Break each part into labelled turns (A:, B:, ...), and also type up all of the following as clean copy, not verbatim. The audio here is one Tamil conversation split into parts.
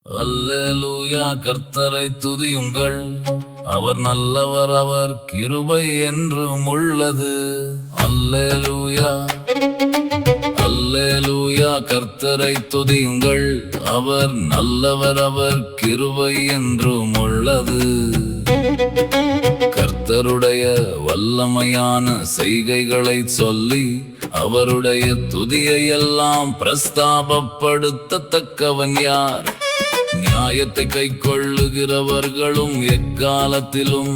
A: அல்லேலூயா, கர்த்தரை துதியுங்கள். அவர் நல்லவர், அவர் கிருபை என்றும் உள்ளது. அல்லேலூயா, அல்லேலூயா, கர்த்தரை துதியுங்கள். அவர் நல்லவர், அவர் கிருபை என்றும் உள்ளது. கர்த்தருடைய வல்லமையான செய்கைகளை சொல்லி அவருடைய துதியை எல்லாம் பிரஸ்தாபப்படுத்தத்தக்கவன் யார்? நியாயத்தை கைக்கொள்ளுகிறவர்களும் எக்காலத்திலும்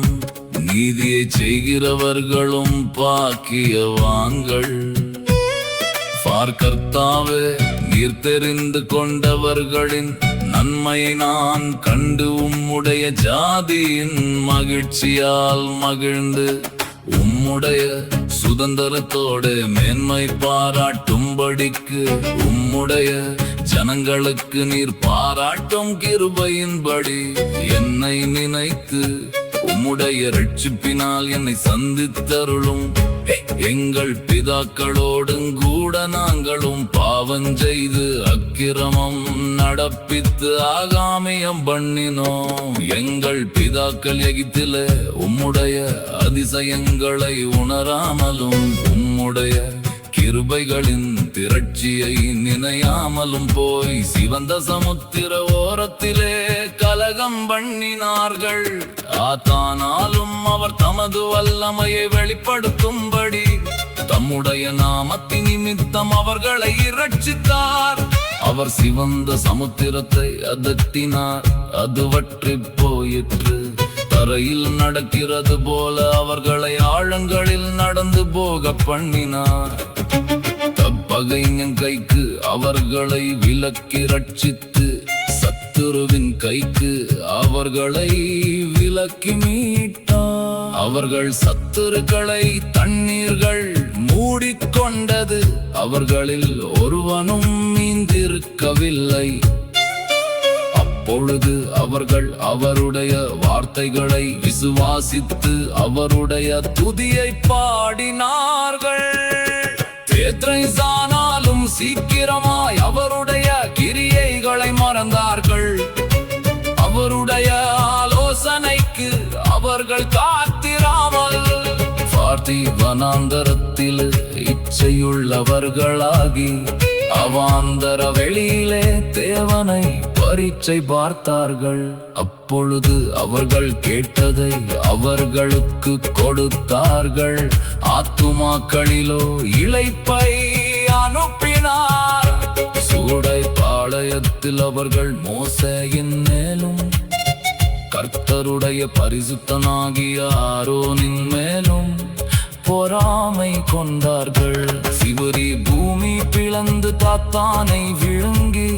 A: நீதியை செய்கிறவர்களும் பாக்கியவான்கள். கர்த்தாவே, நீர் தெரிந்து கொண்டவர்களின் நன்மையை நான் கண்டு உம்முடைய ஜாதியின் மகிழ்ச்சியால் மகிழ்ந்து உம்முடைய சுதந்திரத்தோடு மேன்மை பாராட்டும்படிக்கு உம்முடைய ஜனங்களுக்கு நீர் பாராட்டும் கிருபையின்படி என்னை நினைத்து உம்முடைய ரட்சிப்பினால் என்னை சந்தித்தருளும். எங்கள் பிதாக்களோடும் கூட நாங்களும் பாவஞ்செய்து அக்கிரமம் நடப்பித்து ஆகாமியம் பண்ணினோம். எங்கள் பிதாக்கள் எகிப்திலே உம்முடைய அதிசயங்களை உணராமலும் உம்முடைய கிருபைகளின் திரட்சியை நினையாமலும் போய் சிவந்த சமுத்திர ஓரத்திலே கலகம் பண்ணினார்கள். ஆத்தானாலும் அவர் தமது வல்லமையை வெளிப்படுத்தும்படி தம்முடைய நாமத்தின் நிமித்தம் அவர்களை இரட்சித்தார். அவர் சிவந்த சமுத்திரத்தை அதட்டினார், அது வற்றி போயிற்று. தரையில் நடக்கிறது போல அவர்களை ஆழங்களில் நடந்து போக பண்ணினார். பகைஞன் கைக்கு அவர்களை விலக்கி ரட்சித்து சத்துருவின் கைக்கு அவர்களை விலக்கி மீட்டார். அவர்கள் சத்துருக்களை தண்ணீர்கள் மூடிக்கொண்டது, அவர்களில் ஒருவனும் மீந்திருக்கவில்லை. அப்பொழுது அவர்கள் அவருடைய வார்த்தைகளை விசுவாசித்து அவருடைய துதியை பாடினார்கள். ஆனாலும் சீக்கிரமாய் அவருடைய கிரியைகளை மறந்தார்கள். அவருடைய ஆலோசனைக்கு அவர்கள் காத்திராமல் வனாந்தரத்தில் இச்சையுள்ளவர்களாகி அவாந்தர வெளியிலே தேவனை பரீட்சை பார்த்தார்கள். அப்பொழுது அவர்கள் கேட்டதை அவர்களுக்கு கொடுத்தார்கள். ஆத்துமாக்களிலோ இளைப்பை அனுப்பினார். சூடை பாளையத்தில் அவர்கள் மோசேயின் மேலும் கர்த்தருடைய பரிசுத்தனாகிய ஆரோனின் மேலும் பொறாமை கொண்டார்கள். சிவரி பூமி பிளந்து தாத்தானை விழுங்கி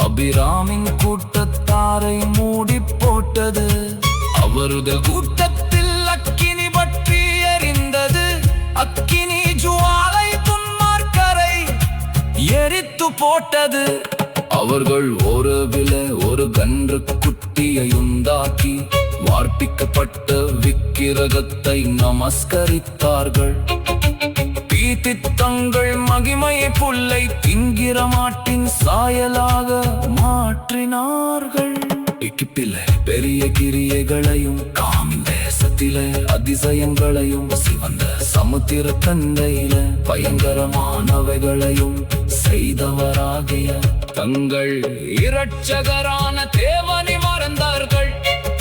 A: அபிராமின் கூட்டத்தாரை மூடி போட்டது. அவரது கூட்டத்தில் அக்கினி பற்றி எரிந்தது. அக்கினி ஜுவாலை துன்மார்க்கரை எரித்து போட்டது. அவர்கள் ஒரு கன்று குட்டியை உண்டாக்கி வார்ப்பிக்கப்பட்ட விக்கிரகத்தை நமஸ்கரித்தார்கள். தங்கள் மகிமையை புல்லை திங்கிற மாட்டின் சாயலாக மாற்றினார்கள். எகிப்திலே பெரிய கிரியைகளையும் காமின் தேசத்திலே அதிசயங்களையும் சிவந்த சமுத்திர கண்டையில பயங்கரமானவைகளையும் செய்தவராகிய தங்கள் இரட்சகரான தேவனை மறந்தார்கள்.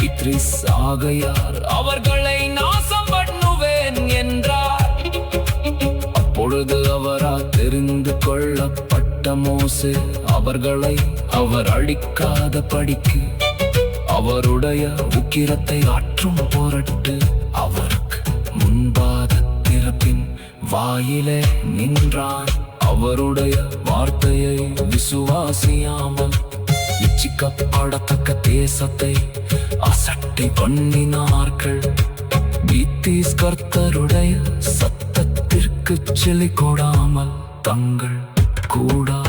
A: இத்ரிஸ் ஆகையார் அவர்களை நாசம் பண்ணுவேன் என்றார். அப்பொழுது அவரால் தெரிந்து கொள்ளப்பட்ட மோசே அவர்களை அவர் அழிக்காத படிக்கு அவருடைய உக்கிரத்தை ஆற்றும் பொருட்டு அவருக்கு முன்பாக திறப்பின் வாயிலே நின்றான். அவருடைய வார்த்தையை விசுவாசியாமல் இச்சிக்கப்படத்தக்க தேசத்தை அசட்டை பண்ணினார்கள். கர்த்தருடைய சத்தத்திற்கு செலி கொடாமல் தங்கள் கூடா